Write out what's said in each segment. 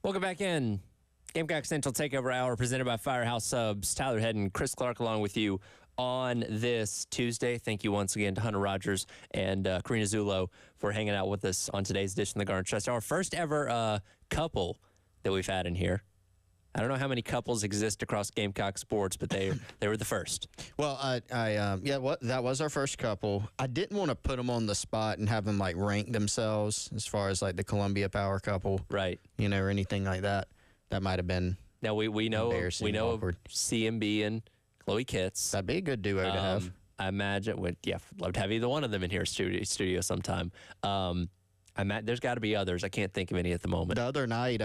Welcome back in. Gamecock Central Takeover Hour presented by Firehouse Subs. Tyler Head and Chris Clark along with you on this Tuesday. Thank you once again to Hunter Rogers and Karina Zullo for hanging out with us on today's edition of the Garner Trust. Our first ever couple that we've had in here. I don't know how many couples exist across Gamecock sports, but they were the first. Well, that was our first couple. I didn't want to put them on the spot and have them like rank themselves as far as like the Columbia Power couple, Right? or anything like that. That might have been Now we know of CMB and Chloe Kitts. That'd be a good duo to have. I imagine love to have either one of them in here studio sometime. There's got to be others. I can't think of any at the moment. The other night,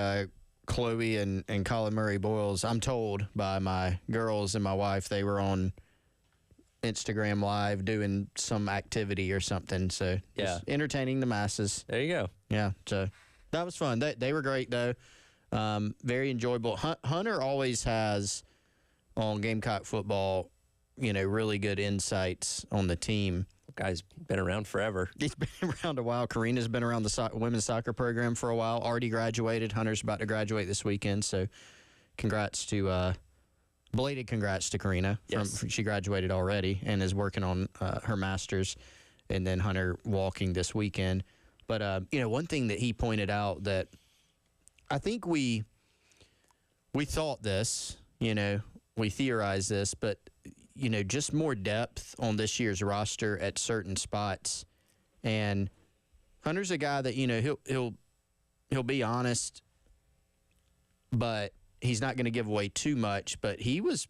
Chloe and Colin Murray Boyles, I'm told by my girls and my wife, they were on Instagram Live doing some activity or something. So just entertaining the masses. There you go. Yeah, so that was fun. They were great though. Very enjoyable. Hunter always has on Gamecock football, really good insights on the team. Guy's been around forever. He's been around a while. Karina's been around the women's soccer program for a while. Already graduated. Hunter's about to graduate this weekend. So belated congrats to Karina. Yes. She graduated already and is working on her master's, and then Hunter walking this weekend. But, one thing that he pointed out that I think we thought this, we theorized this, but just more depth on this year's roster at certain spots. And Hunter's a guy that, he'll be honest, but he's not going to give away too much. But he was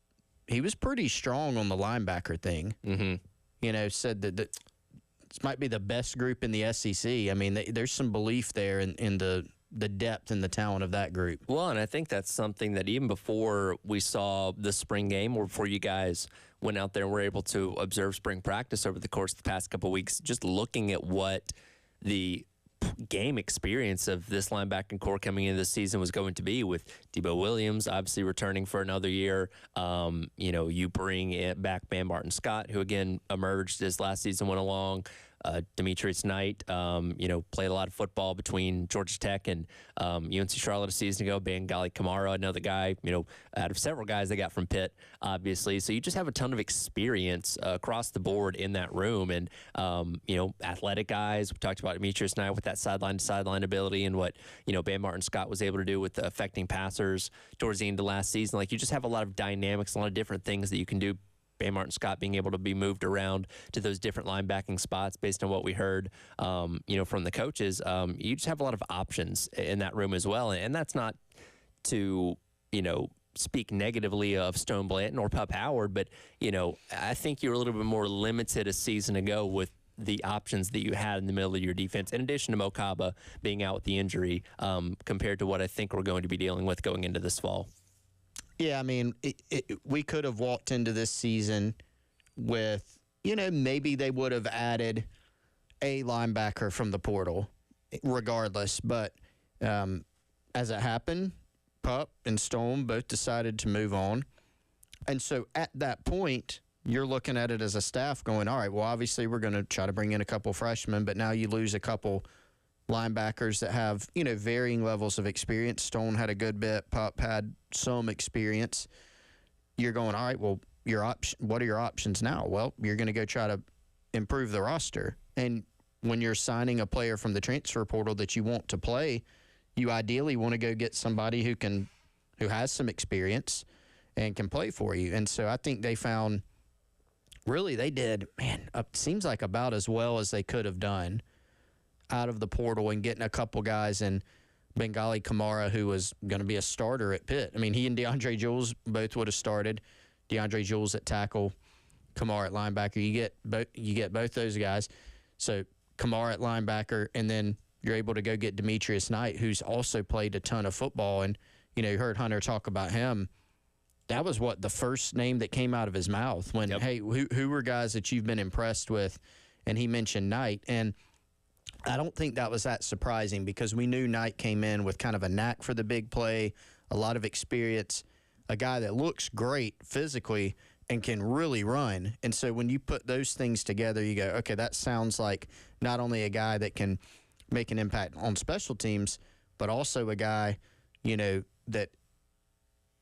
pretty strong on the linebacker thing. Mm-hmm. Said that this might be the best group in the SEC. I mean, there's some belief there in the depth and the talent of that group. Well, and I think that's something that even before we saw the spring game or before you guys went out there and were able to observe spring practice over the course of the past couple of weeks, just looking at what the game experience of this linebacking core coming into the season was going to be, with Debo Williams obviously returning for another year. You bring back Bam Martin Scott, who again emerged as last season went along. Demetrius Knight, played a lot of football between Georgia Tech and UNC Charlotte a season ago. Bengali Kamara, another guy, out of several guys they got from Pitt, obviously. So you just have a ton of experience across the board in that room. And, athletic guys. We talked about Demetrius Knight with that sideline-to-sideline ability and what, Bam Martin Scott was able to do with affecting passers towards the end of last season. Like, you just have a lot of dynamics, a lot of different things that you can do. Bam Martin Scott being able to be moved around to those different linebacking spots based on what we heard, from the coaches. You just have a lot of options in that room as well. And that's not to, speak negatively of Stone Blanton or Pup Howard, but, I think you're a little bit more limited a season ago with the options that you had in the middle of your defense, in addition to Mo Kaba being out with the injury, compared to what I think we're going to be dealing with going into this fall. Yeah, I mean, we could have walked into this season with, maybe they would have added a linebacker from the portal regardless. But as it happened, Pup and Stone both decided to move on. And so at that point, you're looking at it as a staff going, all right, well, obviously we're going to try to bring in a couple freshmen, but now you lose a couple linebackers that have, varying levels of experience. Stone had a good bit. Pup had some experience. You're going, all right, well, what are your options now? Well, you're going to go try to improve the roster. And when you're signing a player from the transfer portal that you want to play, you ideally want to go get somebody who has some experience and can play for you. And so I think they found, really, they did, seems like about as well as they could have done out of the portal and getting a couple guys, and Bengali Kamara, who was going to be a starter at Pitt. I mean, he and DeAndre Jules both would have started. DeAndre Jules at tackle, Kamara at linebacker. You get both those guys. So Kamara at linebacker, and then you're able to go get Demetrius Knight, who's also played a ton of football. And, you heard Hunter talk about him. That was the first name that came out of his mouth when, hey, who were guys that you've been impressed with? And he mentioned Knight. And I don't think that was that surprising, because we knew Knight came in with kind of a knack for the big play, a lot of experience, a guy that looks great physically and can really run. And so when you put those things together, you go, okay, that sounds like not only a guy that can make an impact on special teams, but also a guy that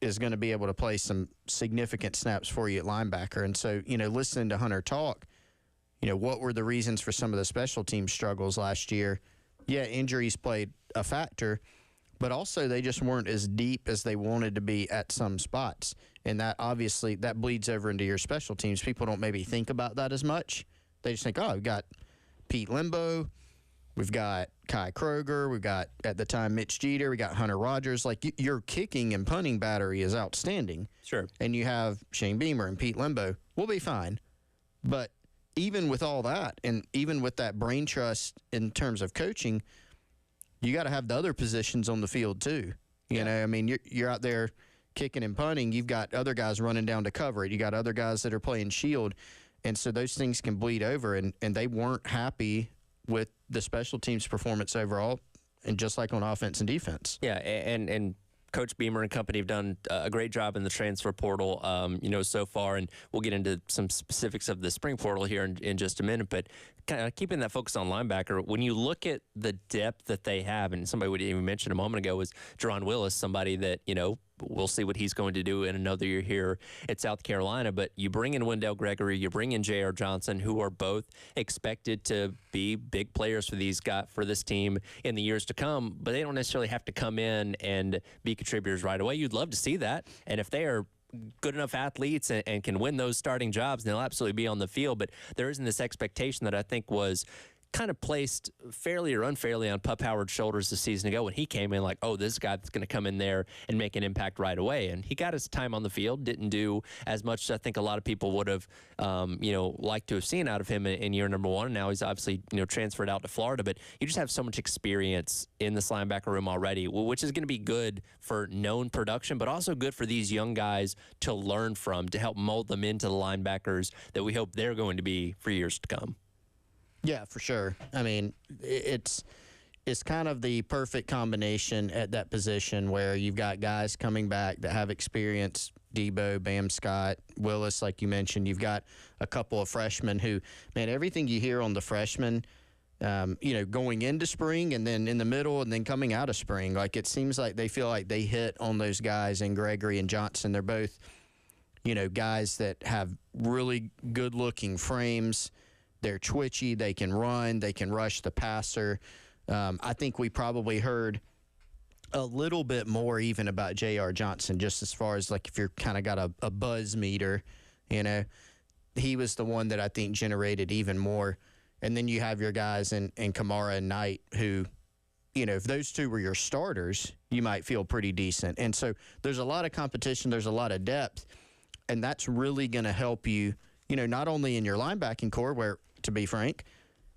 is going to be able to play some significant snaps for you at linebacker. And so, listening to Hunter talk, what were the reasons for some of the special team struggles last year? Yeah, injuries played a factor, but also they just weren't as deep as they wanted to be at some spots. And that obviously that bleeds over into your special teams. People don't maybe think about that as much. They just think, oh, we've got Pete Limbo, we've got Kai Kroger, we've got, at the time, Mitch Jeter, we got Hunter Rogers. Like, your kicking and punting battery is outstanding. Sure. And you have Shane Beamer and Pete Limbo. We'll be fine. But even with all that, and even with that brain trust in terms of coaching, you got to have the other positions on the field too. You know, I mean, you're out there kicking and punting. You've got other guys running down to cover it. You got other guys that are playing shield. And so those things can bleed over, and they weren't happy with the special teams performance overall, and just like on offense and defense. Yeah, and Coach Beamer and company have done a great job in the transfer portal, so far, and we'll get into some specifics of the spring portal here in just a minute, but kind of keeping that focus on linebacker, when you look at the depth that they have, and somebody we didn't even mention a moment ago was Jerron Willis, somebody that, we'll see what he's going to do in another year here at South Carolina. But you bring in Wendell Gregory, you bring in J.R. Johnson, who are both expected to be big players for this team in the years to come. But they don't necessarily have to come in and be contributors right away. You'd love to see that. And if they are good enough athletes and can win those starting jobs, they'll absolutely be on the field. But there isn't this expectation that I think was kind of placed fairly or unfairly on Pup Howard's shoulders the season ago when he came in like, oh, this guy that's going to come in there and make an impact right away. And he got his time on the field, didn't do as much as I think a lot of people would have, liked to have seen out of him in year number one. And now he's obviously, transferred out to Florida. But you just have so much experience in this linebacker room already, which is going to be good for known production, but also good for these young guys to learn from, to help mold them into the linebackers that we hope they're going to be for years to come. Yeah, for sure. I mean, it's kind of the perfect combination at that position where you've got guys coming back that have experience, Debo, Bam Scott, Willis, like you mentioned. You've got a couple of freshmen who, man, everything you hear on the freshmen, going into spring and then in the middle and then coming out of spring, like it seems like they feel like they hit on those guys in Gregory and Johnson. They're both, guys that have really good-looking frames. They're twitchy. They can run. They can rush the passer. I think we probably heard a little bit more even about J.R. Johnson, just as far as like if you're kind of got a buzz meter, he was the one that I think generated even more. And then you have your guys in Kamara and Knight who, if those two were your starters, you might feel pretty decent. And so there's a lot of competition. There's a lot of depth. And that's really going to help you, not only in your linebacking core where, to be frank,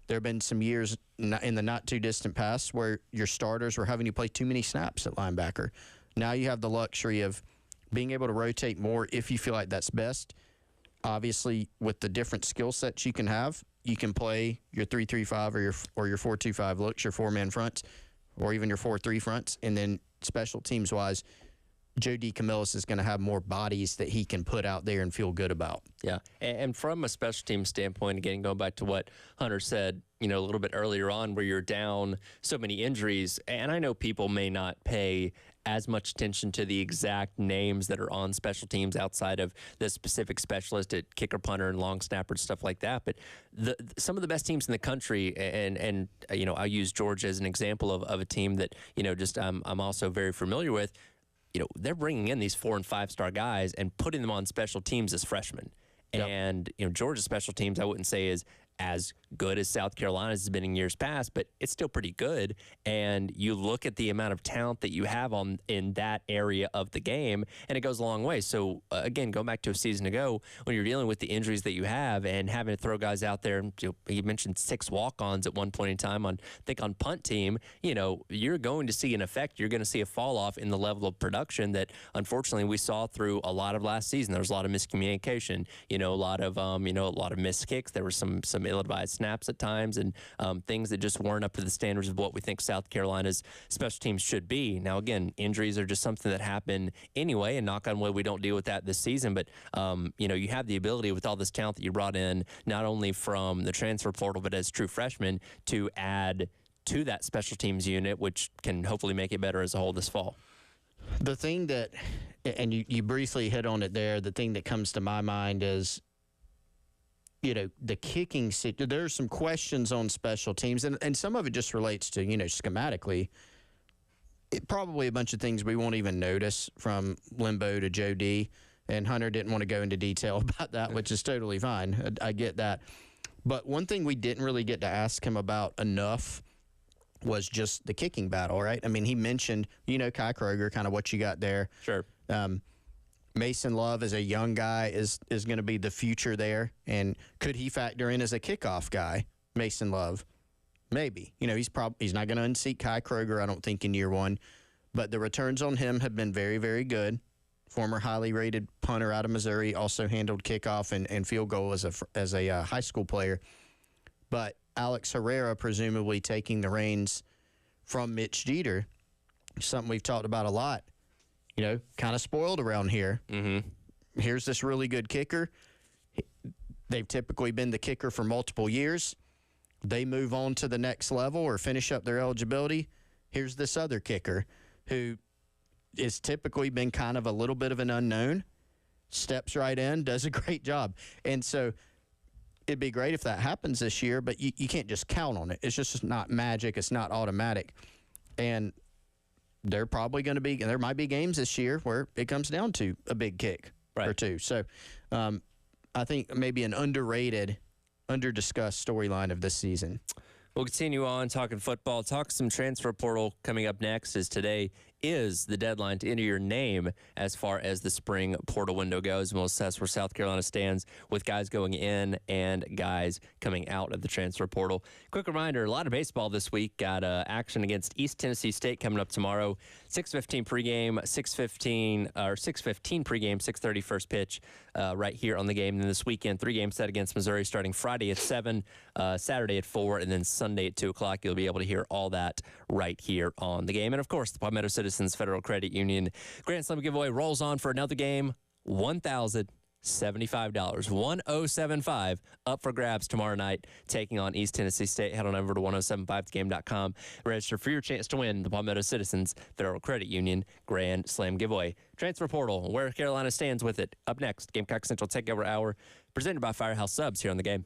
there have been some years in the not-too-distant past where your starters were having you play too many snaps at linebacker. Now you have the luxury of being able to rotate more if you feel like that's best. Obviously, with the different skill sets you can have, you can play your 3-3-5 or your 4-2-5 looks, your four-man fronts, or even your 4-3 fronts. And then special teams-wise, Joe DeCamillis is going to have more bodies that he can put out there and feel good about. Yeah, and from a special team standpoint, again, going back to what Hunter said, a little bit earlier on where you're down so many injuries, and I know people may not pay as much attention to the exact names that are on special teams outside of the specific specialist at kicker, punter, and long snapper, stuff like that. But some of the best teams in the country, and I'll use Georgia as an example of a team that, I'm also very familiar with. They're bringing in these 4- and 5-star guys and putting them on special teams as freshmen. Yep. And, Georgia's special teams, I wouldn't say is as good as South Carolina's has been in years past, but it's still pretty good. And you look at the amount of talent that you have in that area of the game, and it goes a long way. So, again, going back to a season ago, when you're dealing with the injuries that you have and having to throw guys out there, he mentioned 6 walk-ons at one point in time on punt team, you're going to see an effect. You're going to see a fall-off in the level of production that, unfortunately, we saw through a lot of last season. There was a lot of miscommunication, a lot of missed kicks. There were some ill-advised snaps at times and things that just weren't up to the standards of what we think South Carolina's special teams should be. Now, again, injuries are just something that happen anyway, and knock on wood, we don't deal with that this season. But, you have the ability with all this talent that you brought in, not only from the transfer portal, but as true freshmen, to add to that special teams unit, which can hopefully make it better as a whole this fall. The thing that, and you briefly hit on it there, the thing that comes to my mind is, the kicking. There's some questions on special teams, and some of it just relates to, schematically. Probably a bunch of things we won't even notice, from Limbo to Joe D. And Hunter didn't want to go into detail about that, which is totally fine. I get that. But one thing we didn't really get to ask him about enough was just the kicking battle, right? I mean, he mentioned, Kai Kroger, kind of what you got there. Sure. Mason Love, as a young guy, is going to be the future there. And could he factor in as a kickoff guy, Mason Love? Maybe. He's not going to unseat Kai Kroger, I don't think, in year one. But the returns on him have been very, very good. Former highly rated punter out of Missouri, also handled kickoff and field goal as a high school player. But Alex Herrera presumably taking the reins from Mitch Jeter, something we've talked about a lot. Kind of spoiled around here. Mm-hmm. Here's this really good kicker. They've typically been the kicker for multiple years. They move on to the next level or finish up their eligibility. Here's this other kicker who is typically been kind of a little bit of an unknown, steps right in, does a great job. And so it'd be great if that happens this year, but you can't just count on it. It's just not magic. It's not automatic. And they're probably going to be, there might be games this year where it comes down to a big kick or two. So I think maybe an underrated, under-discussed storyline of this season. We'll continue on talking football, talk some transfer portal coming up next, as today is the deadline to enter your name as far as the spring portal window goes. And we'll assess where South Carolina stands with guys going in and guys coming out of the transfer portal. Quick reminder, a lot of baseball this week. Got action against East Tennessee State coming up tomorrow. 6:15 pregame, 6:15 pregame, 6:30 first pitch right here on the game. And then this weekend, 3-game set against Missouri starting Friday at 7, Saturday at 4, and then Sunday at 2 o'clock. You'll be able to hear all that right here on the game. And of course, the Palmetto Citizens Federal Credit Union Grand Slam giveaway rolls on for another game. $1,075. 1075 up for grabs tomorrow night, taking on East Tennessee State. Head on over to 1075thegame.com. Register for your chance to win the Palmetto Citizens Federal Credit Union Grand Slam giveaway. Transfer portal, where Carolina stands with it. Up next, Gamecock Central Takeover Hour, presented by Firehouse Subs here on the game.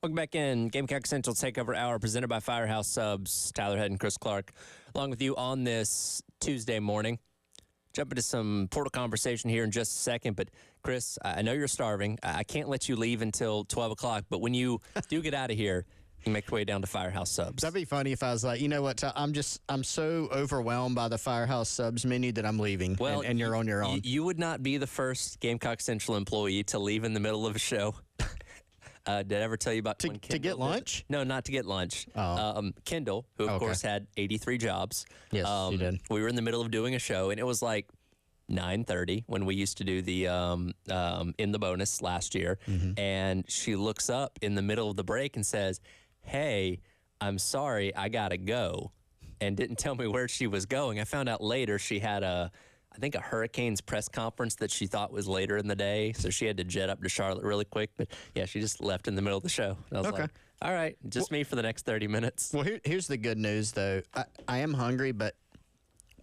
Welcome back in. Gamecock Central Takeover Hour presented by Firehouse Subs. Tyler Head and Chris Clark along with you on this Tuesday morning. Jump into some portal conversation here in just a second. But, Chris, I know you're starving. I can't let you leave until 12 o'clock. But when you do get out of here, you make your way down to Firehouse Subs. That'd be funny if I was like, you know what, I'm so overwhelmed by the Firehouse Subs menu that I'm leaving, Well, and you're on your own. You would not be the first Gamecock Central employee to leave in the middle of a show. Did I ever tell you about to get lunch? No, not to get lunch. Kendall, who of course had 83 jobs. Yes, she did. We were in the middle of doing a show, and it was like 9:30 when we used to do the in the bonus last year. And she looks up in the middle of the break and says, "Hey, I'm sorry, I gotta go," and didn't tell me where she was going. I found out later she had I think a Hurricanes press conference that she thought was later in the day, so she had to jet up to Charlotte really quick. But yeah, she just left in the middle of the show. And I was like, all right, just me for the next 30 minutes. Well, here's the good news, though. I am hungry, but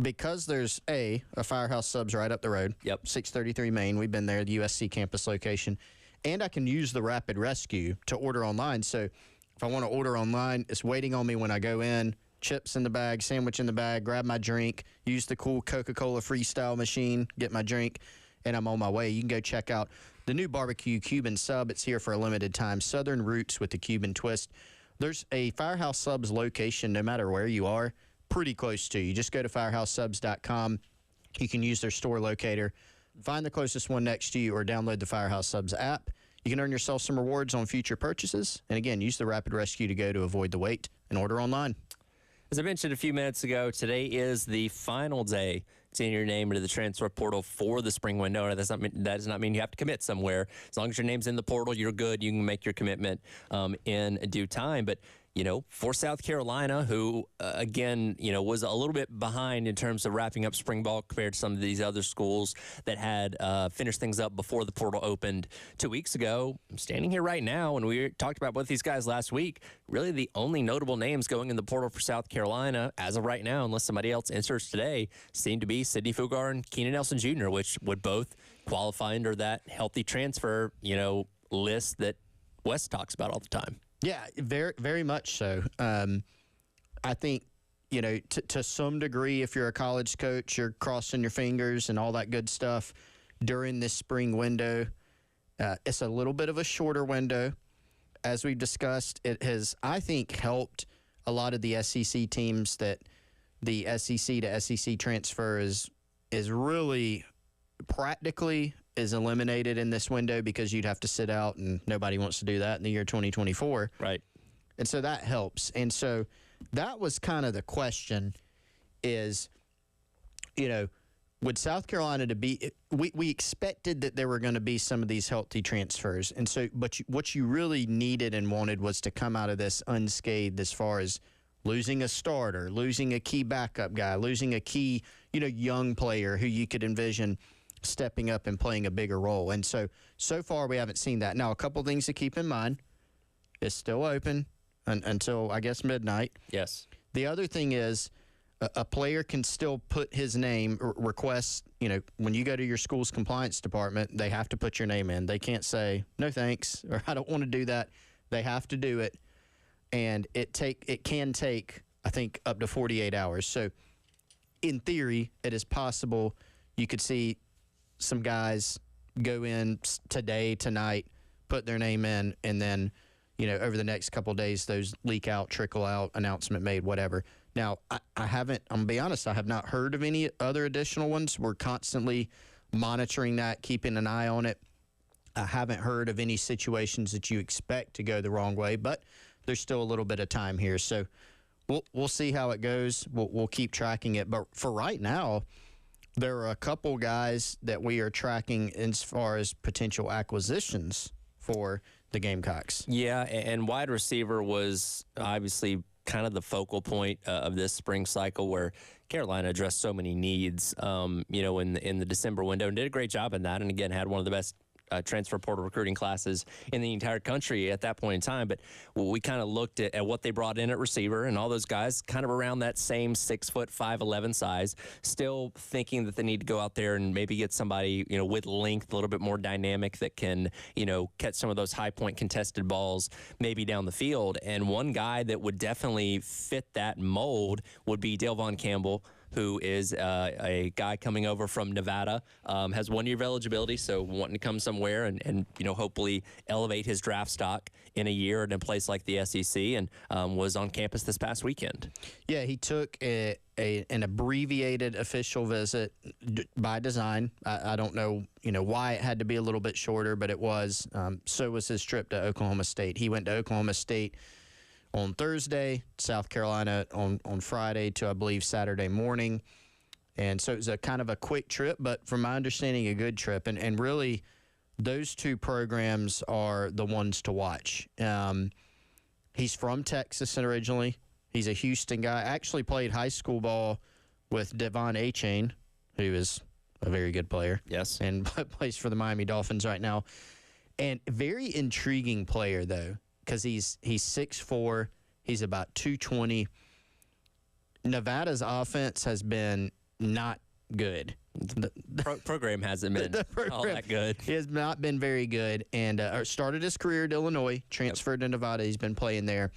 because there's a Firehouse Subs right up the road. Yep. 633 Main. We've been there, the USC campus location. And I can use the Rapid Rescue to order online. So if I want to order online, it's waiting on me when I go in. Chips in the bag, sandwich in the bag, grab my drink, use the cool Coca-Cola Freestyle machine, get my drink, and I'm on my way. You can go check out the new barbecue Cuban sub. It's here for a limited time. Southern roots with the Cuban twist. There's a Firehouse Subs location no matter where you are, pretty close to you. Just go to firehousesubs.com. You can use their store locator, find the closest one next to you, or download the Firehouse Subs app. You can earn yourself some rewards on future purchases. And again, use the Rapid Rescue to go to avoid the wait and order online. As I mentioned a few minutes ago, today is the final day to enter your name into the transfer portal for the spring window. That does not mean you have to commit somewhere. As long as your name's in the portal, you're good. You can make your commitment in due time. But, you know, for South Carolina, who, again, you know, was a little bit behind in terms of wrapping up spring ball compared to some of these other schools that had finished things up before the portal opened 2 weeks ago. I'm standing here right now, and we talked about both these guys last week. Really the only notable names going in the portal for South Carolina as of right now, unless somebody else enters today, seem to be Sidney Fugar and Keenan Nelson Jr., which would both qualify under that healthy transfer, you know, list that Wes talks about all the time. Yeah, very, very much so. I think, you know, to some degree, if you're a college coach, you're crossing your fingers and all that good stuff during this spring window. It's a little bit of a shorter window. As we've discussed, it has, I think, helped a lot of the SEC teams that the SEC to SEC transfer is really practically is eliminated in this window because you'd have to sit out, and nobody wants to do that in the year 2024. Right. And so that helps. And so that was kind of the question is, you know, would South Carolina to be – we expected that there were going to be some of these healthy transfers. And so but what you really needed and wanted was to come out of this unscathed as far as losing a starter, losing a key backup guy, losing a key, you know, young player who you could envision – stepping up and playing a bigger role. And so far we haven't seen that. Now, a couple things to keep in mind. It's still open until, I guess, midnight. Yes. The other thing is a player can still put his name, request, you know, when you go to your school's compliance department, they have to put your name in. They can't say, no thanks, or I don't want to do that. They have to do it. And it can take, I think, up to 48 hours. So in theory, it is possible you could see some guys go in today, tonight, put their name in, and then, you know, over the next couple of days, those leak out, trickle out, announcement made, whatever. Now, I haven't, I'm going to be honest, I have not heard of any other additional ones. We're constantly monitoring that, keeping an eye on it. I haven't heard of any situations that you expect to go the wrong way, but there's still a little bit of time here. So we'll see how it goes. We'll keep tracking it. But for right now, there are a couple guys that we are tracking as far as potential acquisitions for the Gamecocks. Yeah, and wide receiver was obviously kind of the focal point of this spring cycle where Carolina addressed so many needs, you know, in the December window and did a great job in that. And again, had one of the best transfer portal recruiting classes in the entire country at that point in time. But we kind of looked at what they brought in at receiver, and all those guys kind of around that same 6'5'11" size, still thinking that they need to go out there and maybe get somebody, with length, a little bit more dynamic that can, catch some of those high point contested balls maybe down the field. And one guy that would definitely fit that mold would be Delvon Campbell, who is a guy coming over from Nevada, has 1 year of eligibility, so wanting to come somewhere and hopefully elevate his draft stock in a year in a place like the SEC, and was on campus this past weekend. Yeah, he took an abbreviated official visit by design. I don't know, why it had to be a little bit shorter, but it was. So was his trip to Oklahoma State. He went to Oklahoma State on Thursday, South Carolina on Friday to, I believe, Saturday morning. And so it was a kind of a quick trip, but from my understanding, a good trip. And really, those two programs are the ones to watch. He's from Texas originally. He's a Houston guy. Actually played high school ball with Devon Achane, who is a very good player. Yes. And plays for the Miami Dolphins right now. And very intriguing player, though, because he's 6'4", he's about 220. Nevada's offense has been not good. The program hasn't been all that good. He has not been very good, and started his career at Illinois, transferred to Nevada. He's been playing there.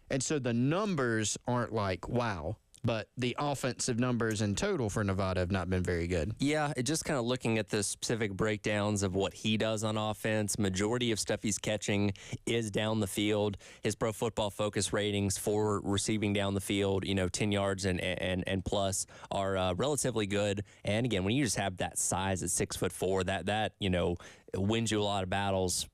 And so the numbers aren't like, wow, but the offensive numbers in total for Nevada have not been very good. Yeah, just kind of looking at the specific breakdowns of what he does on offense, majority of stuff he's catching is down the field. His Pro Football Focus ratings for receiving down the field, 10 yards and plus are relatively good. And again, when you just have that size at 6'4", that wins you a lot of battles,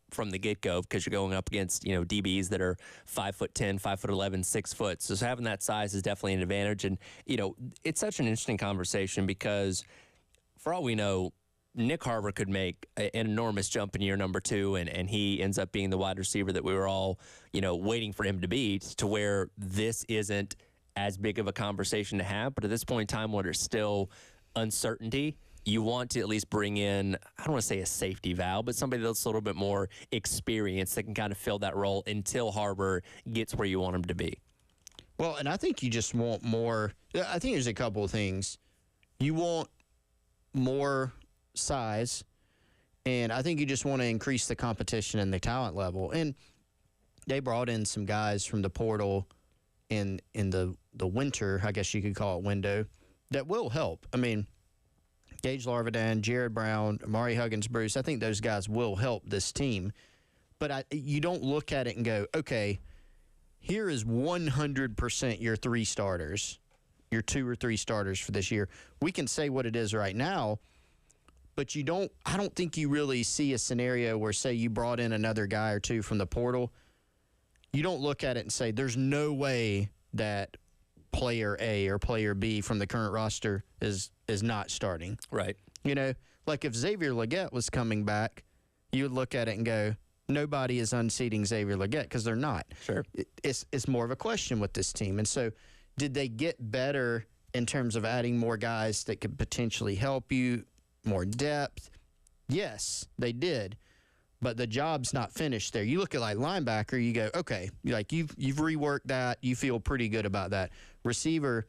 from the get-go, because you're going up against, DBs that are 5'10", 5'11", 6 foot. So having that size is definitely an advantage. And, it's such an interesting conversation because for all we know, Nick Harver could make an enormous jump in year number 2, and he ends up being the wide receiver that we were all, waiting for him to be, to where this isn't as big of a conversation to have. But at this point in time, where there's still uncertainty, you want to at least bring in, I don't want to say a safety valve, but somebody that's a little bit more experienced that can kind of fill that role until Harbor gets where you want him to be. Well, and I think you just want more. I think there's a couple of things. You want more size, and I think you just want to increase the competition and the talent level. And they brought in some guys from the portal in the winter, I guess you could call it, window, that will help. I mean, Gage Larvidan, Jared Brown, Amari Huggins-Bruce, I think those guys will help this team. But you don't look at it and go, okay, here is 100% your 3 starters, your 2 or 3 starters for this year. We can say what it is right now, but I don't think you really see a scenario where, say, you brought in another guy or 2 from the portal. You don't look at it and say, there's no way that player A or player B from the current roster is not starting. Right. Like if Xavier Legette was coming back, you would look at it and go, nobody is unseating Xavier Legette, because they're not. Sure. It's more of a question with this team. And so did they get better in terms of adding more guys that could potentially help you, more depth? Yes, they did. But the job's not finished there. You look at like linebacker, you go, okay, like you've reworked that. You feel pretty good about that. Receiver,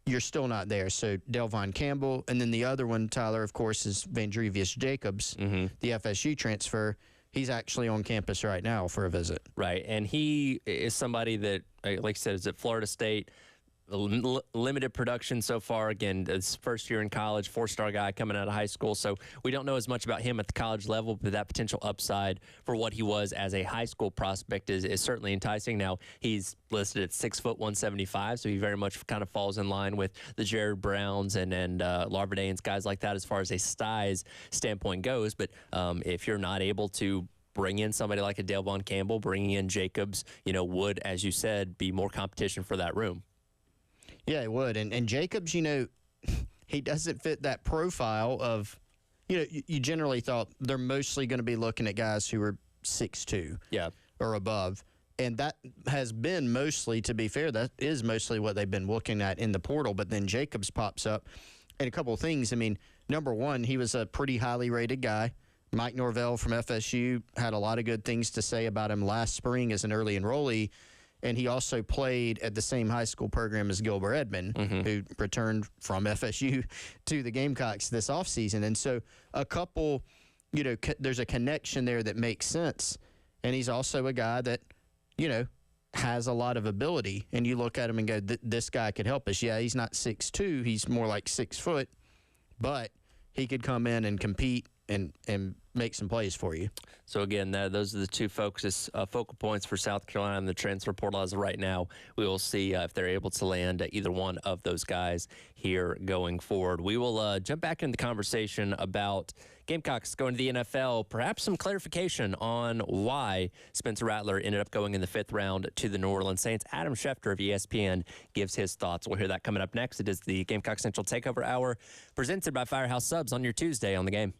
you're still not there. So Delvon Campbell, and then the other one, Tyler, of course, is Vandrevius Jacobs, the FSU transfer. He's actually on campus right now for a visit. Right, and he is somebody that, like I said, is at Florida State. Limited production so far. Again, his first year in college, 4-star guy coming out of high school. So we don't know as much about him at the college level, but that potential upside for what he was as a high school prospect is certainly enticing. Now, he's listed at 6 foot 175, so he very much kind of falls in line with the Jared Browns and Larvadans, guys like that as far as a size standpoint goes. But if you're not able to bring in somebody like a Delvon Campbell, bringing in Jacobs, would, as you said, be more competition for that room. Yeah, it would. And Jacobs, he doesn't fit that profile of, you generally thought they're mostly going to be looking at guys who are 6'2", or above. And that has been mostly, to be fair, that is mostly what they've been looking at in the portal. But then Jacobs pops up. And a couple of things. I mean, number one, he was a pretty highly rated guy Mike Norvell from FSU had a lot of good things to say about him last spring as an early enrollee. And he also played at the same high school program as Gilbert Edmond, who returned from FSU to the Gamecocks this offseason. And so a couple, there's a connection there that makes sense. And he's also a guy that, has a lot of ability. And you look at him and go, this guy could help us. Yeah, he's not 6'2", he's more like 6 foot, but he could come in and compete and make some plays for you. So again, those are the two focal points for South Carolina in the transfer portal as of right now. We will see if they're able to land either one of those guys here going forward. We will jump back into the conversation about Gamecocks going to the NFL, perhaps some clarification on why Spencer Rattler ended up going in the 5th round to the New Orleans Saints. Adam Schefter of ESPN gives his thoughts. We'll hear that coming up next. It is the Gamecock Central Takeover Hour presented by Firehouse Subs on your Tuesday on the Game.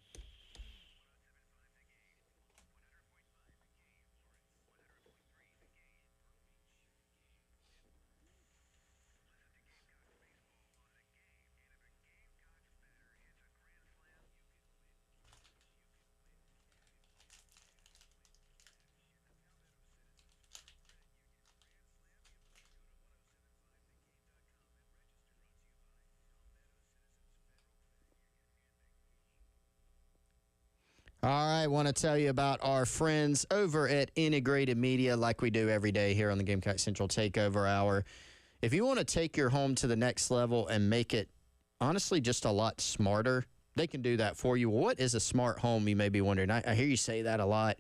All right, I want to tell you about our friends over at Integrated Media, like we do every day here on the Gamecock Central Takeover Hour. If you want to take your home to the next level and make it, honestly, just a lot smarter, they can do that for you. What is a smart home, you may be wondering. I hear you say that a lot,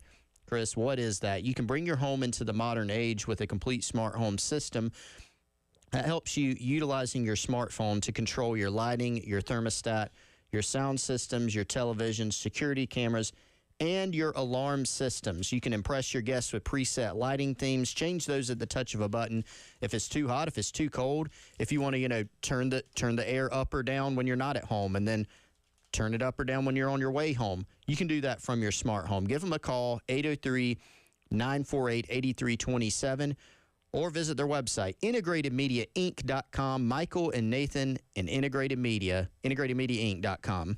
Chris. What is that? You can bring your home into the modern age with a complete smart home system that helps you utilizing your smartphone to control your lighting, your thermostat, your sound systems, your televisions, security cameras, and your alarm systems. You can impress your guests with preset lighting themes, change those at the touch of a button. If it's too hot, if it's too cold, if you want to, turn the air up or down when you're not at home, and then turn it up or down when you're on your way home. You can do that from your smart home. Give them a call, 803-948-8327. Or visit their website, integratedmediainc.com. Michael and Nathan in Integrated Media, integratedmediainc.com.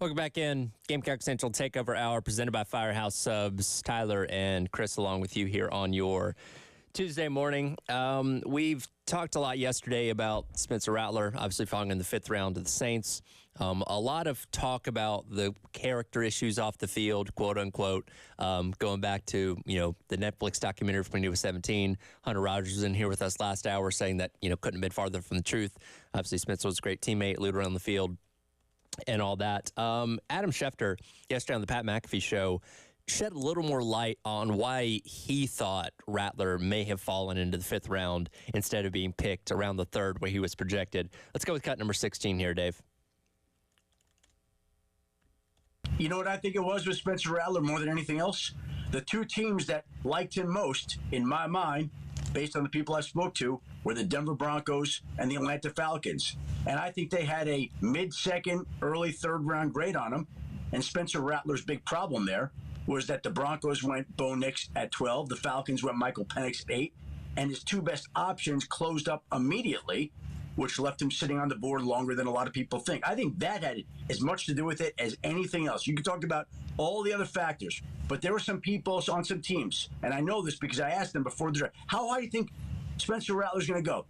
Welcome back in. Gamecock Central Takeover Hour presented by Firehouse Subs. Tyler and Chris along with you here on your Tuesday morning. We've talked a lot yesterday about Spencer Rattler, obviously falling in the 5th round to the Saints. A lot of talk about the character issues off the field, quote unquote, going back to, the Netflix documentary from when he was 17. Hunter Rogers was in here with us last hour saying that, couldn't have been farther from the truth. Obviously, Spencer was a great teammate, leader on the field, and all that. Adam Schefter, yesterday on the Pat McAfee show, shed a little more light on why he thought Rattler may have fallen into the 5th round instead of being picked around the 3rd where he was projected. Let's go with cut number 16 here, Dave. You know what I think it was with Spencer Rattler more than anything else? The two teams that liked him most, in my mind, based on the people I spoke to, were the Denver Broncos and the Atlanta Falcons. And I think they had a mid-second, early 3rd round grade on him. And Spencer Rattler's big problem there was that the Broncos went Bo Nix at 12, the Falcons went Michael Penix at 8, and his two best options closed up immediately, which left him sitting on the board longer than a lot of people think. I think that had as much to do with it as anything else. You can talk about all the other factors, but there were some people on some teams, and I know this because I asked them before the draft, how high do you think Spencer Rattler's going to go?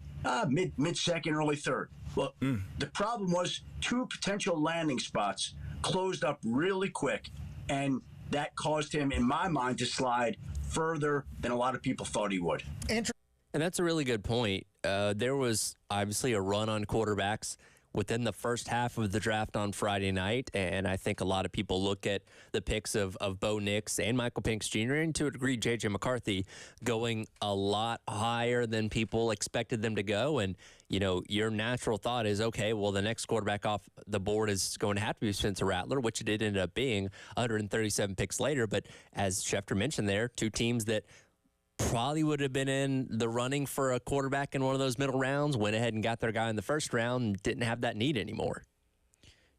Mid-second, early 3rd. Well, the problem was two potential landing spots closed up really quick, and that caused him, in my mind, to slide further than a lot of people thought he would. And that's a really good point. There was obviously a run on quarterbacks within the first half of the draft on Friday night, and I think a lot of people look at the picks of Bo Nix and Michael Penix Jr., and to a degree J.J. McCarthy, going a lot higher than people expected them to go. And, your natural thought is, okay, well, the next quarterback off the board is going to have to be Spencer Rattler, which it did end up being 137 picks later. But as Schefter mentioned there, two teams that probably would have been in the running for a quarterback in one of those middle rounds, went ahead and got their guy in the 1st round and didn't have that need anymore.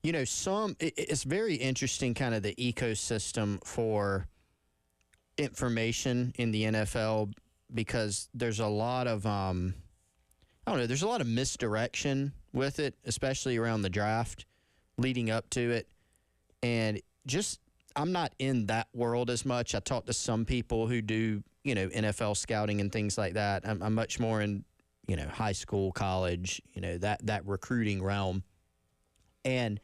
It's very interesting kind of the ecosystem for information in the NFL because there's a lot of, there's a lot of misdirection with it, especially around the draft leading up to it. And I'm not in that world as much. I talk to some people who do, NFL scouting and things like that. I'm much more in, high school, college, that recruiting realm. And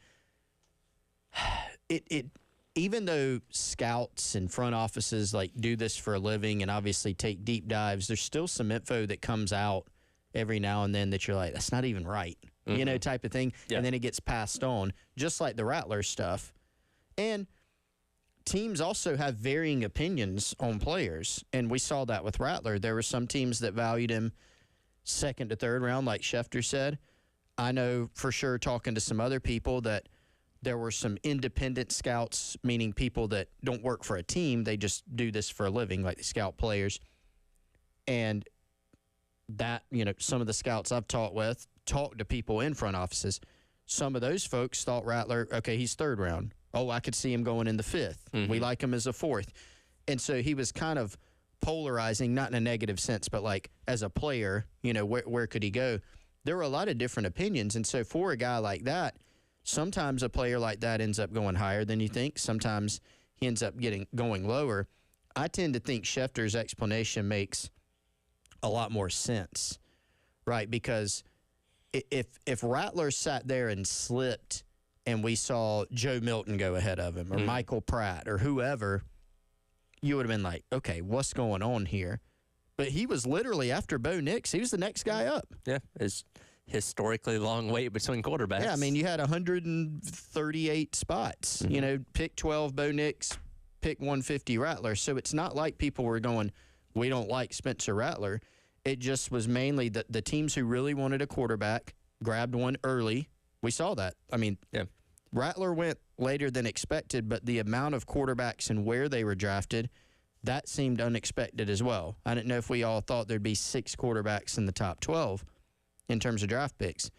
it even though scouts and front offices do this for a living and obviously take deep dives, there's still some info that comes out every now and then that you're like, that's not even right, type of thing. Yeah. And then it gets passed on, just like the Rattler stuff. And teams also have varying opinions on players, and we saw that with Rattler. There were some teams that valued him 2nd to 3rd round, like Schefter said. I know for sure, talking to some other people, that there were some independent scouts, meaning people that don't work for a team. They just do this for a living, like the scout players. And that, some of the scouts I've talked to people in front offices. Some of those folks thought Rattler, okay, he's 3rd round. Oh, I could see him going in the 5th. Mm-hmm. We like him as a 4th. And so he was kind of polarizing, not in a negative sense, but as a player, where could he go? There were a lot of different opinions. And so for a guy like that, sometimes a player like that ends up going higher than you think. Sometimes he ends up going lower. I tend to think Schefter's explanation makes a lot more sense, right? Because if Rattler sat there and slipped and we saw Joe Milton go ahead of him or Michael Pratt or whoever, you would have been like, okay, what's going on here? But he was literally, after Bo Nix, he was the next guy up. Yeah, it's historically long wait between quarterbacks. Yeah, I mean, you had 138 spots. Pick 12 Bo Nix, pick 150 Rattler. So it's not like people were going, we don't like Spencer Rattler. It just was mainly the teams who really wanted a quarterback grabbed one early. We saw that. I mean, Rattler went later than expected, but the amount of quarterbacks and where they were drafted, that seemed unexpected as well. I didn't know if we all thought there'd be 6 quarterbacks in the top 12 in terms of draft picks.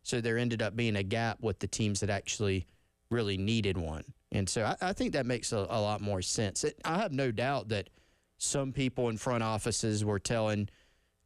So there ended up being a gap with the teams that actually really needed one. And so I think that makes a lot more sense. I have no doubt that some people in front offices were telling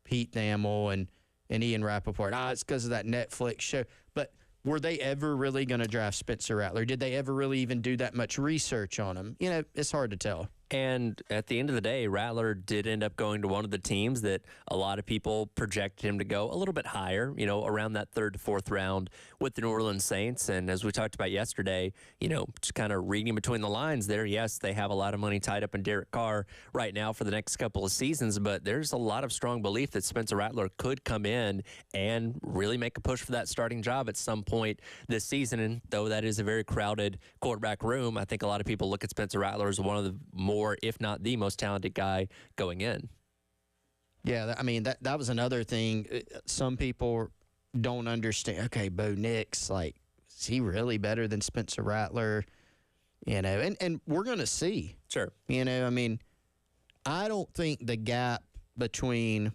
Pete Thamel and Ian Rappaport, it's because of that Netflix show. But were they ever really going to draft Spencer Rattler? Did they ever really even do that much research on him? You know, it's hard to tell. And at the end of the day, Rattler did end up going to one of the teams that a lot of people projected him to go a little bit higher, you know, around that 3rd to 4th round with the New Orleans Saints. And as we talked about yesterday, you know, just kind of reading between the lines there, yes, they have a lot of money tied up in Derek Carr right now for the next couple of seasons, but there's a lot of strong belief that Spencer Rattler could come in and really make a push for that starting job at some point this season. And though that is a very crowded quarterback room, I think a lot of people look at Spencer Rattler as one of the more, if not the most talented guy going in. Yeah, I mean, that was another thing. Some people don't understand. Okay, Bo Nix, like, is he really better than Spencer Rattler? You know, and we're going to see. Sure. You know, I mean, I don't think the gap between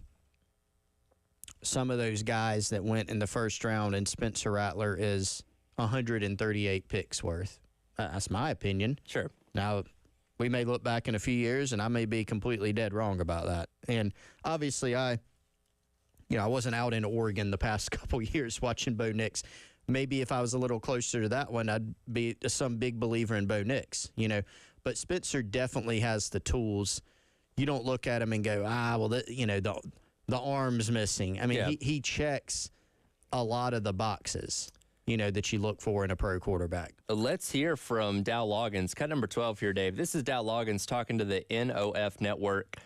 some of those guys that went in the first round and Spencer Rattler is 138 picks worth. That's my opinion. Sure. Now, we may look back in a few years, and I may be completely dead wrong about that. And obviously, I wasn't out in Oregon the past couple years watching Bo Nix. Maybe if I was a little closer to that one, I'd be some big believer in Bo Nix, you know. But Spencer definitely has the tools. You don't look at him and go, the arm's missing. I mean, yeah. he checks a lot of the boxes, you know, that you look for in a pro quarterback. Let's hear from Dow Loggins, cut number 12 here, Dave. This is Dow Loggins talking to the NOF Network,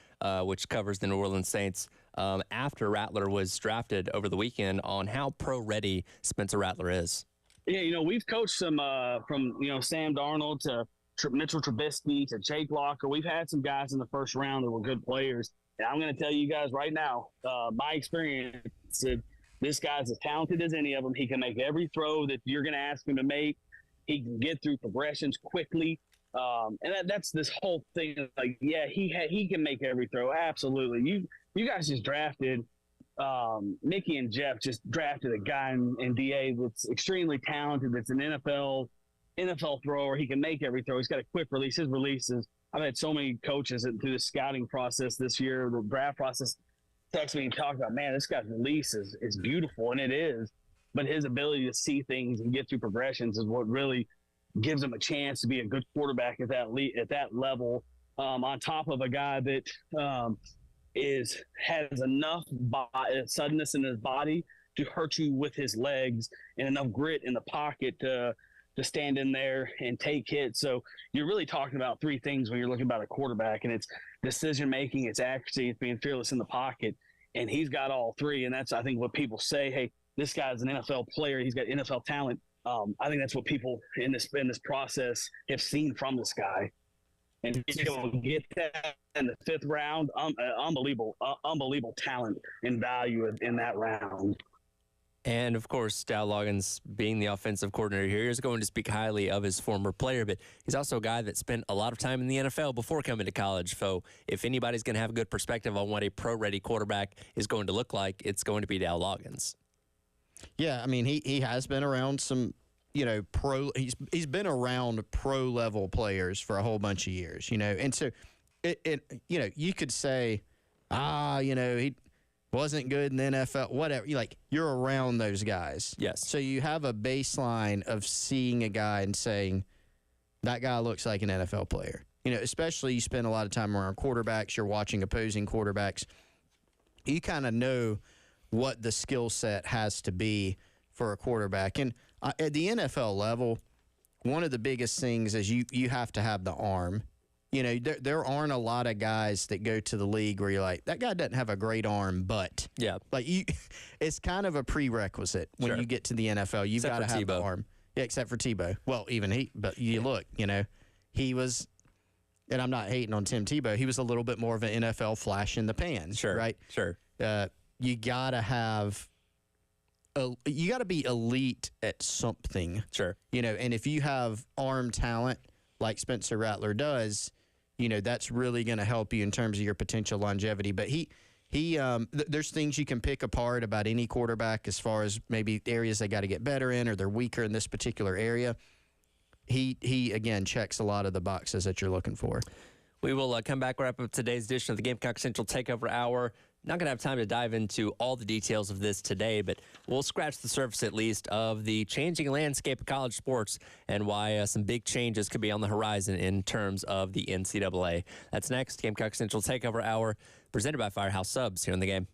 which covers the New Orleans Saints, after Rattler was drafted over the weekend, on how pro-ready Spencer Rattler is. Yeah, you know, we've coached some from, you know, Sam Darnold to Mitchell Trubisky to Jake Locker. We've had some guys in the first round that were good players. And I'm going to tell you guys right now, my experience, this guy's as talented as any of them. He can make every throw that you're going to ask him to make. He can get through progressions quickly. And that's this whole thing. Like, yeah, he can make every throw. Absolutely. You guys just drafted Mickey and Jeff just drafted a guy in DA that's extremely talented. That's an NFL thrower. He can make every throw. He's got a quick release. His releases. I've had so many coaches through the scouting process this year, the draft process, text me and talk about, man, this guy's release is beautiful, and it is. But his ability to see things and get through progressions is what really gives him a chance to be a good quarterback at that level. On top of a guy that has enough suddenness in his body to hurt you with his legs, and enough grit in the pocket to stand in there and take hits. So you're really talking about three things when you're looking about a quarterback, and it's decision making, it's accuracy, it's being fearless in the pocket. And he's got all three. And that's, I think, what people say, hey, this guy's an NFL player, he's got NFL talent. I think that's what people in this process have seen from this guy. And he's going to get that in the 5th round. Unbelievable talent and value in that round. And, of course, Dow Loggins, being the offensive coordinator here, is going to speak highly of his former player, but he's also a guy that spent a lot of time in the NFL before coming to college. So if anybody's going to have a good perspective on what a pro-ready quarterback is going to look like, it's going to be Dow Loggins. Yeah, I mean, he has been around some, you know, he's been around pro-level players for a whole bunch of years, you know. And so, you could say, he wasn't good in the NFL, whatever. You're around those guys. Yes. So you have a baseline of seeing a guy and saying, that guy looks like an NFL player. You know, especially you spend a lot of time around quarterbacks, you're watching opposing quarterbacks. You kind of know what the skill set has to be for a quarterback. And at the NFL level, one of the biggest things is you have to have the arm. You know, there aren't a lot of guys that go to the league where you're like, that guy doesn't have a great arm, but it's kind of a prerequisite when you get to the NFL. You've got to have the arm. Yeah, except for Tebow. Well, but you look, you know, he was, and I'm not hating on Tim Tebow, he was a little bit more of an NFL flash in the pan. Sure. Right? Sure. You got to be elite at something. Sure. You know, and if you have arm talent like Spencer Rattler does, you know, that's really going to help you in terms of your potential longevity. But there's things you can pick apart about any quarterback as far as maybe areas they got to get better in or they're weaker in this particular area. He again checks a lot of the boxes that you're looking for. We will come back, wrap up today's edition of the Gamecock Central Takeover Hour. Not going to have time to dive into all the details of this today, but we'll scratch the surface at least of the changing landscape of college sports and why some big changes could be on the horizon in terms of the NCAA. That's next. Gamecock Central Takeover Hour, presented by Firehouse Subs here in the game.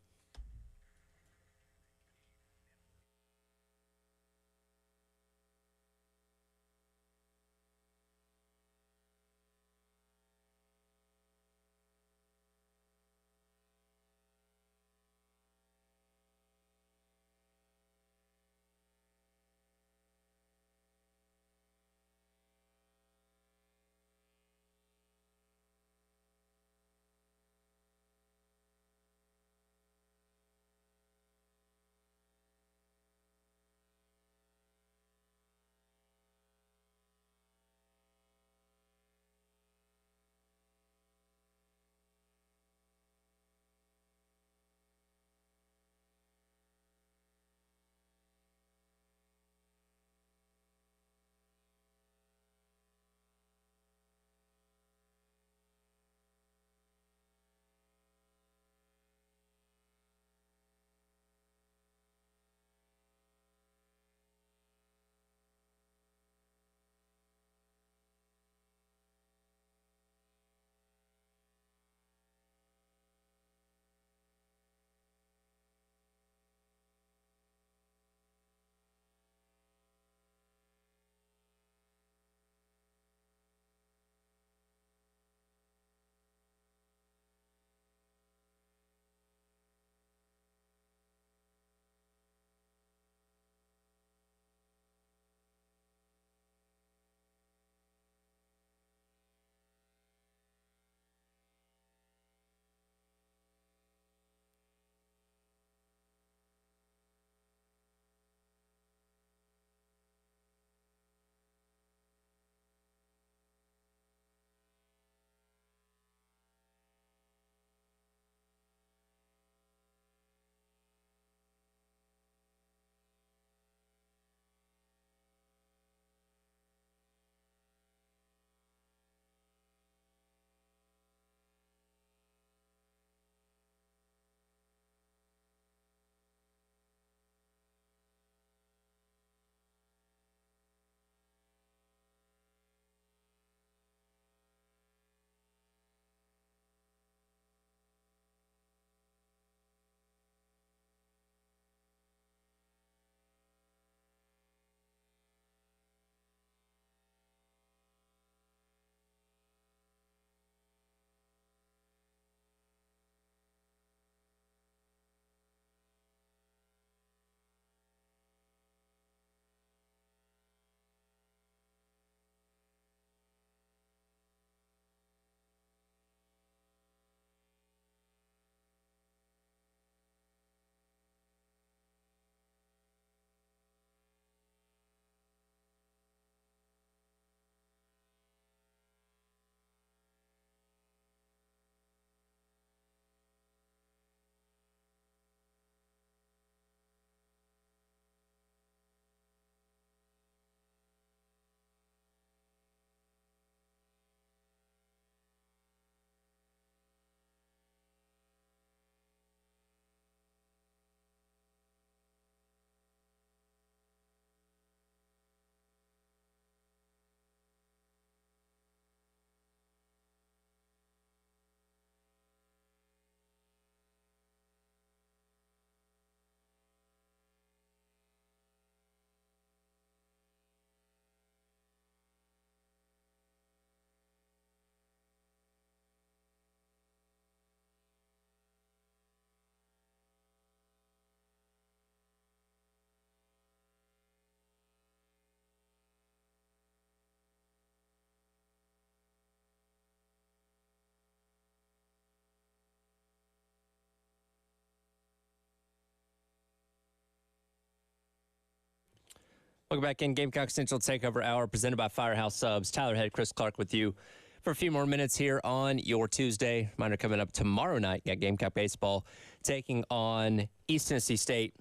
Welcome back in. Gamecock Central Takeover Hour, presented by Firehouse Subs. Tyler Head, Chris Clark with you for a few more minutes here on your Tuesday. Reminder coming up tomorrow night, got Gamecock Baseball taking on East Tennessee State.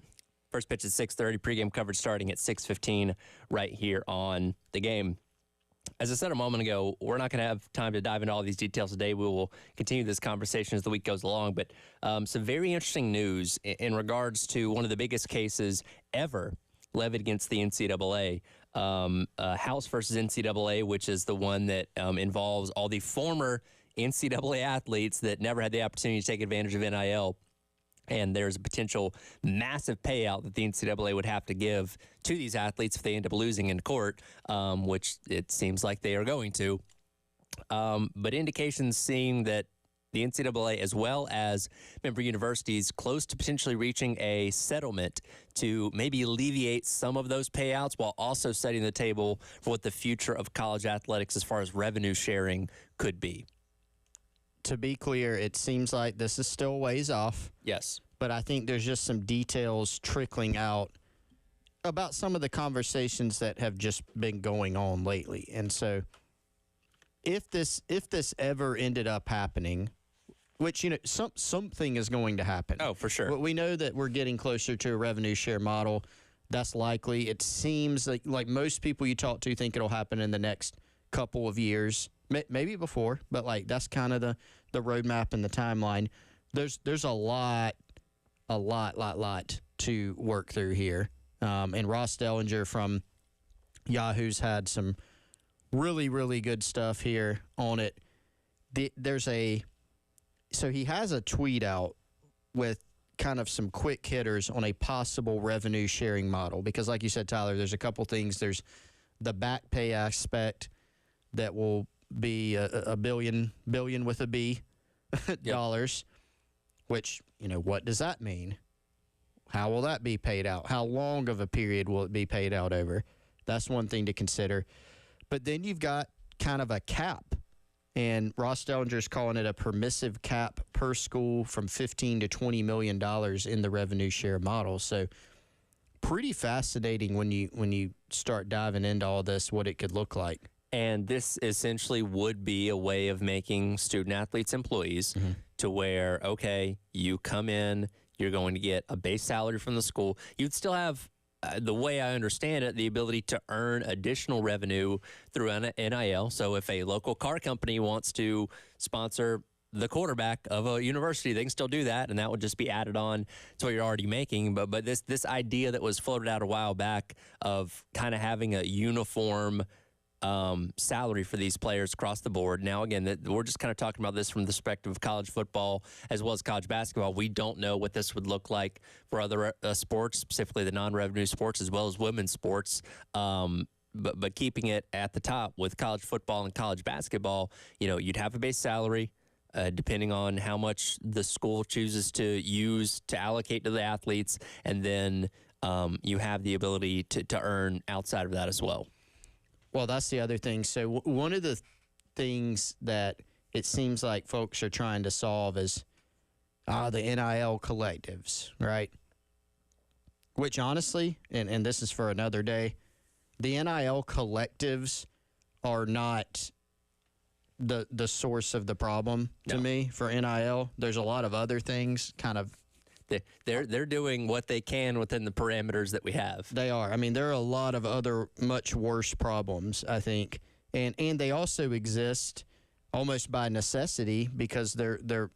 First pitch at 6:30, pregame coverage starting at 6:15 right here on the game. As I said a moment ago, we're not going to have time to dive into all these details today. We will continue this conversation as the week goes along. But some very interesting news in regards to one of the biggest cases ever levied against the NCAA. House versus NCAA, which is the one that involves all the former NCAA athletes that never had the opportunity to take advantage of NIL. And there's a potential massive payout that the NCAA would have to give to these athletes if they end up losing in court, which it seems like they are going to. But indications seem that the NCAA, as well as member universities, close to potentially reaching a settlement to maybe alleviate some of those payouts while also setting the table for what the future of college athletics as far as revenue sharing could be. To be clear, it seems like this is still ways off. Yes. But I think there's just some details trickling out about some of the conversations that have just been going on lately. And so if this ever ended up happening, which, you know, something is going to happen. Oh, for sure. But we know that we're getting closer to a revenue share model. That's likely. It seems like most people you talk to think it'll happen in the next couple of years. Maybe before, but like that's kind of the roadmap and the timeline. There's a lot to work through here. And Ross Dellinger from Yahoo's had some really, really good stuff here on it. So he has a tweet out with kind of some quick hitters on a possible revenue sharing model. Because like you said, Tyler, there's a couple things. There's the back pay aspect that will be a billion with a B dollars, which, you know, what does that mean? How will that be paid out? How long of a period will it be paid out over? That's one thing to consider. But then you've got kind of a cap, and Ross Dellinger's calling it a permissive cap per school from $15 to $20 million in the revenue share model. So pretty fascinating when you start diving into all this, what it could look like. And this essentially would be a way of making student athletes employees to where, okay, you come in, you're going to get a base salary from the school. You'd still have, the way I understand it, the ability to earn additional revenue through NIL. So if a local car company wants to sponsor the quarterback of a university, they can still do that, and that would just be added on to what you're already making. But this idea that was floated out a while back of kind of having a uniform salary for these players across the board. Now, again, we're just kind of talking about this from the perspective of college football as well as college basketball. We don't know what this would look like for other sports, specifically the non-revenue sports as well as women's sports. But keeping it at the top with college football and college basketball, you know, you'd have a base salary depending on how much the school chooses to use to allocate to the athletes, and then you have the ability to earn outside of that as well. Well, that's the other thing. So one of the things that it seems like folks are trying to solve is the NIL collectives, right? Which honestly, and this is for another day, the NIL collectives are not the source of the problem to me for NIL. There's a lot of other things kind of. They're doing what they can within the parameters that we have. They are. I mean, there are a lot of other much worse problems, I think, and they also exist almost by necessity because they're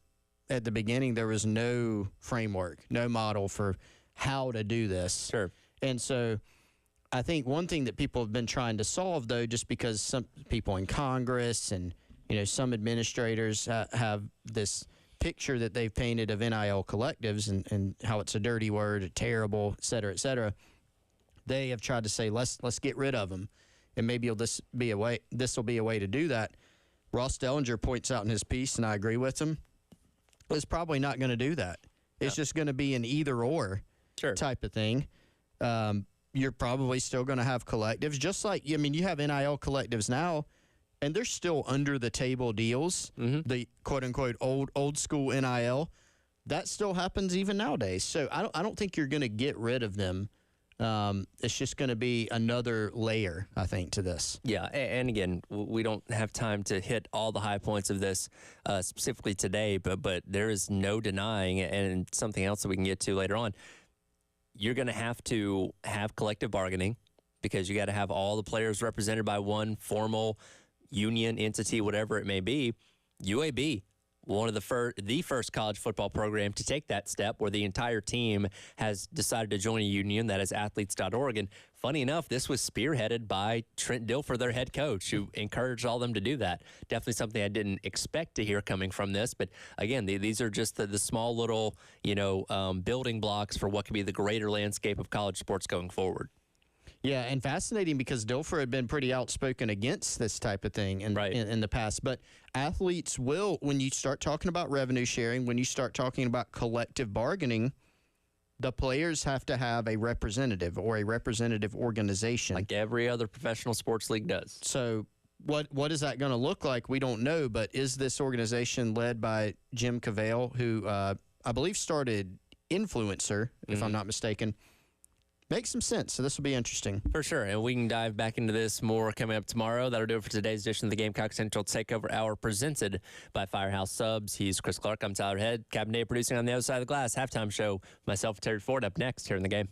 at the beginning there was no framework, no model for how to do this. Sure. And so I think one thing that people have been trying to solve, though, just because some people in Congress and, you know, some administrators have this picture that they've painted of NIL collectives and how it's a dirty word, terrible, et cetera, they have tried to say, let's get rid of them. And maybe this will be a way to do that. Ross Dellinger points out in his piece, and I agree with him, it's probably not going to do that. It's just going to be an either or type of thing. You're probably still going to have collectives, just like, I mean, you have NIL collectives now, and they're still under the table deals, the quote unquote old school NIL. That still happens even nowadays. So I don't think you're going to get rid of them. It's just going to be another layer, I think, to this. Yeah, and again, we don't have time to hit all the high points of this specifically today, but there is no denying, and something else that we can get to later on, you're going to have collective bargaining because you got to have all the players represented by one formal union entity, whatever it may be. UAB, one of the first college football program to take that step, where the entire team has decided to join a union, that is athletes.org. And funny enough, this was spearheaded by Trent Dilfer, their head coach, who encouraged all them to do that. Definitely something I didn't expect to hear coming from this. But again, these are just the small little, building blocks for what could be the greater landscape of college sports going forward. Yeah, and fascinating because Dilfer had been pretty outspoken against this type of thing in the past. But athletes will, when you start talking about revenue sharing, when you start talking about collective bargaining, the players have to have a representative or a representative organization. Like every other professional sports league does. So what is that going to look like? We don't know. But is this organization led by Jim Cavale, who I believe started Influencer, if I'm not mistaken? Makes some sense, so this will be interesting. For sure, and we can dive back into this more coming up tomorrow. That'll do it for today's edition of the Gamecock Central Takeover Hour, presented by Firehouse Subs. He's Chris Clark. I'm Tyler Head. Captain Dave producing on the other side of the glass. Halftime show. Myself, Terry Ford, up next here in the game.